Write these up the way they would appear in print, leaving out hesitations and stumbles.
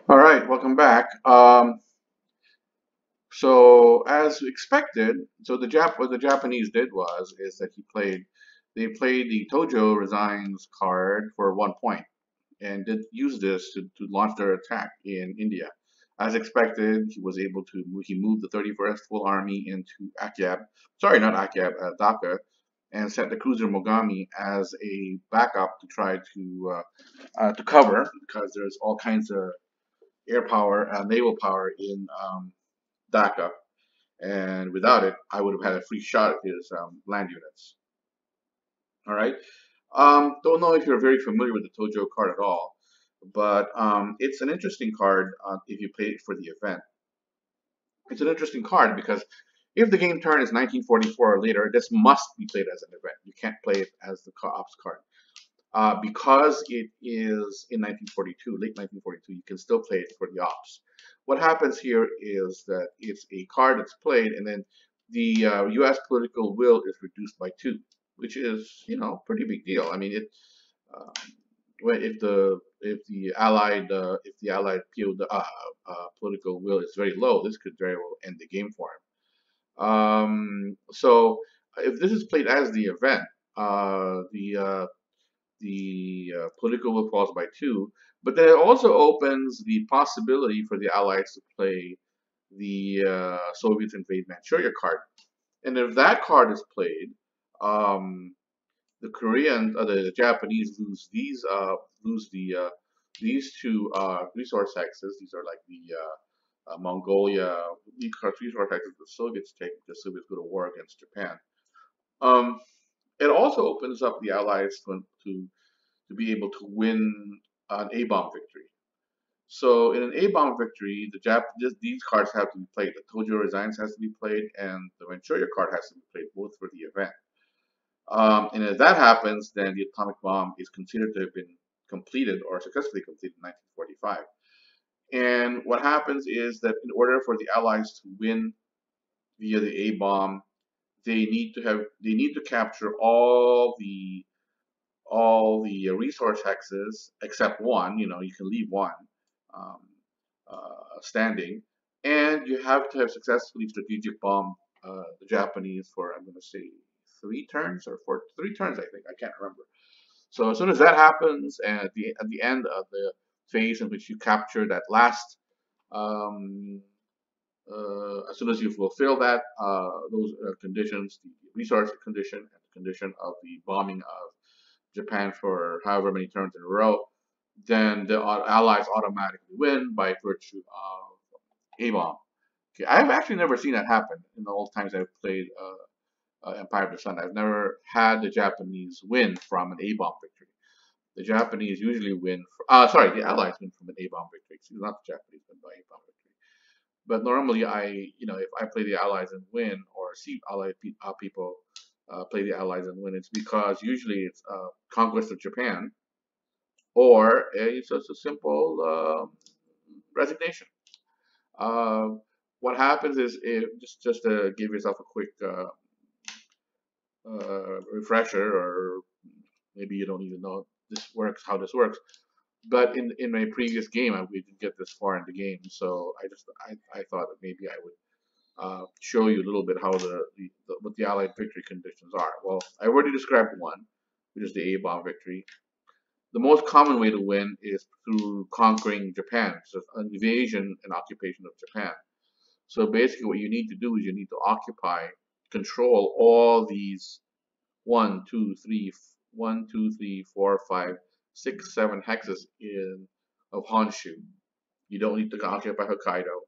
All right, welcome back. So as expected, what the Japanese did was is that they played the Tojo resigns card for 1 point and did use this to launch their attack in India. As expected, he moved the 31st Full Army into Akyab, sorry, not Akyab, Dhaka, and sent the cruiser Mogami as a backup to try to cover because there's all kinds of air power, naval power in Dhaka, and without it, I would have had a free shot at his land units. All right. Don't know if you're very familiar with the Tojo card at all, but it's an interesting card if you play it for the event. It's an interesting card because if the game turn is 1944 or later, this must be played as an event. You can't play it as the ops card. Because it is in 1942, late 1942, you can still play it for the ops. What happens here is that it's a card that's played, and then the U.S. political will is reduced by 2, which is, pretty big deal. I mean, uh, if the allied political will is very low, this could very well end the game for him. So if this is played as the event, the political will falls by 2, but then it also opens the possibility for the Allies to play the Soviets invade Manchuria card. And if that card is played, um, the Japanese lose these two resource hexes. These are like the Mongolia resource hexes the Soviets take. The Soviets go to war against Japan. Um, it also opens up the Allies to be able to win an A-bomb victory. So in an A-bomb victory, these cards have to be played. The Tojo Resigns has to be played, and the Manchuria card has to be played, both for the event. And if that happens, then the atomic bomb is considered to have been completed or successfully completed in 1945. And what happens is that in order for the Allies to win via the A-bomb, they need to capture all the resource hexes except one. You can leave one um, standing, and you have to have successfully strategic bombed the Japanese for, I'm going to say, 3 turns or 3 turns. I think, I can't remember. So as soon as that happens, and at the end of the phase in which you capture that last, um, as soon as you fulfill those conditions, the resource condition and the condition of the bombing of Japan for however many turns in a row, then the Allies automatically win by virtue of A-bomb. Okay, I've actually never seen that happen in the old times I've played Empire of the Sun. I've never had the Japanese win from an A-bomb victory. The Japanese usually win. The Allies win from an A-bomb victory. It's not the Japanese win by A-bomb victory. But normally, if I play the Allies and win, or see Allied people play the Allies and win, it's because usually it's conquest of Japan, or it's just a simple resignation. Uh, what happens is, just to give yourself a quick refresher, or maybe you don't even know how this works. But in my previous game, we didn't get this far in the game, so I thought that maybe I would show you a little bit how what the Allied victory conditions are. Well, I already described one, which is the A-bomb victory. The most common way to win is through conquering Japan, so an invasion and occupation of Japan. So basically, what you need to do is you need to control all these 7 hexes of Honshu. You don't need to occupy Hokkaido,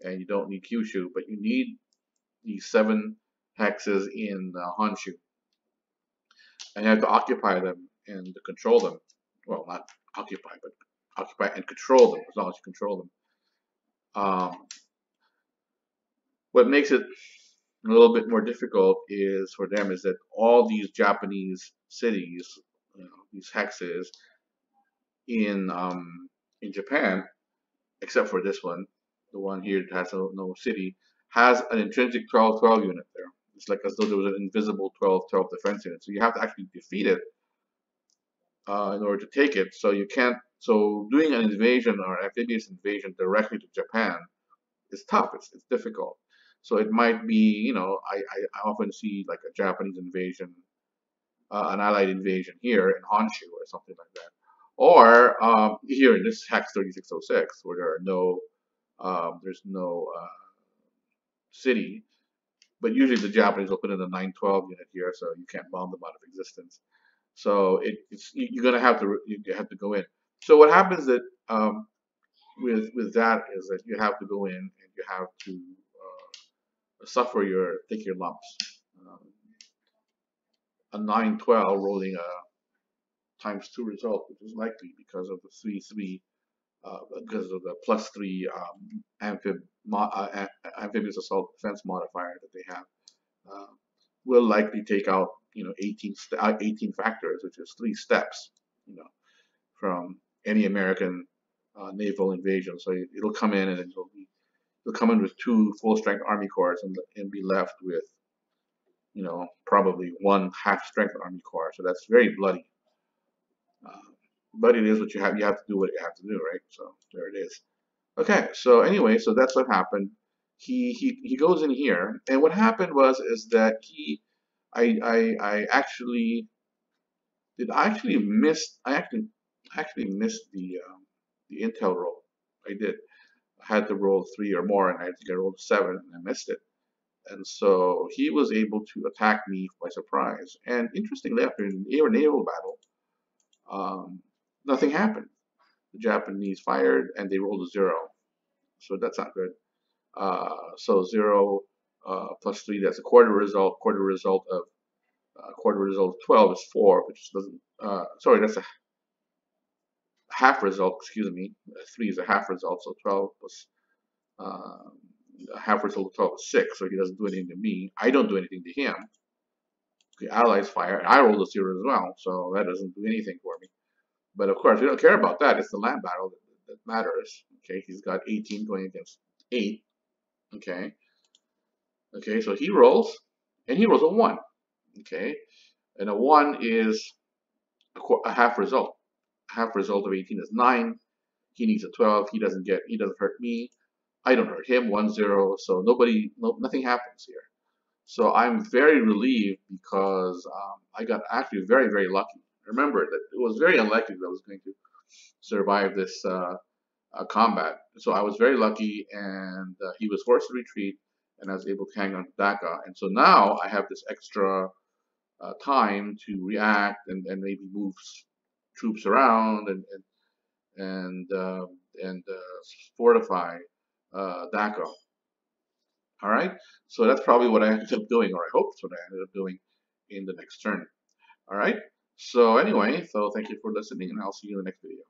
and you don't need Kyushu, but you need these 7 hexes in Honshu, and you have to occupy them and to control them. Well, not occupy, but occupy and control them, as long as you control them. What makes it a little bit more difficult is that all these Japanese cities, these hexes in Japan, except for this one, the one here that has no city, has an intrinsic 12-12 unit there. It's like as though there was an invisible 12-12 defense unit. So you have to actually defeat it in order to take it. So you can't So doing an invasion or amphibious invasion directly to Japan is tough. It's difficult. So it might be, I often see like a Japanese invasion, an allied invasion here in Honshu or something like that. Or here in this Hex 3606, where there's no city, but usually the Japanese will put in a 912 unit here, so you can't bomb them out of existence. So you're gonna have to go in. So what happens that with that is that you have to go in and you have to suffer take your lumps. Um, a 912 rolling a ×2 result, which is likely because of the 3/3, because of the +3 amphibious assault defense modifier that they have. Uh, will likely take out 18 factors, which is 3 steps, from any American naval invasion. So it'll come in and it'll come in with 2 full-strength Army Corps and be left with probably 1 half-strength Army Corps. So that's very bloody. But it is what you have. You have to do what you have to do, right? So there it is. Okay. So anyway, so that's what happened. He goes in here, and what happened is that I actually actually missed the intel roll. I did. I had to roll 3 or more, and I had to get rolled 7, and I missed it. And so he was able to attack me by surprise. And interestingly, after an naval battle, nothing happened. The Japanese fired, and they rolled a 0. So that's not good. So 0 plus 3, that's a quarter result. Quarter result of 12 is 4, which doesn't. Sorry, that's a half result. Excuse me. 3 is a half result, so 12 plus a half result of 12 is 6. So he doesn't do anything to me. I don't do anything to him. The Allies fire, and I rolled a 0 as well, so that doesn't do anything for me. But of course, we don't care about that. It's the land battle that matters. Okay, he's got 18 going against 8. Okay. Okay, so he rolls, and he rolls a 1. Okay, and a 1 is a half result. Half result of 18 is 9. He needs a 12. He doesn't hurt me. I don't hurt him. 1-0. So nothing happens here. So I'm very relieved because I got actually very, very lucky. Remember that it was very unlikely that I was going to survive this combat. So I was very lucky, and he was forced to retreat, and I was able to hang on to Dhaka. And so now I have this extra time to react and maybe move troops around and fortify Dhaka. All right, so that's probably what I ended up doing, or I hope that's what I ended up doing in the next turn. All right, so anyway, so thank you for listening, and I'll see you in the next video.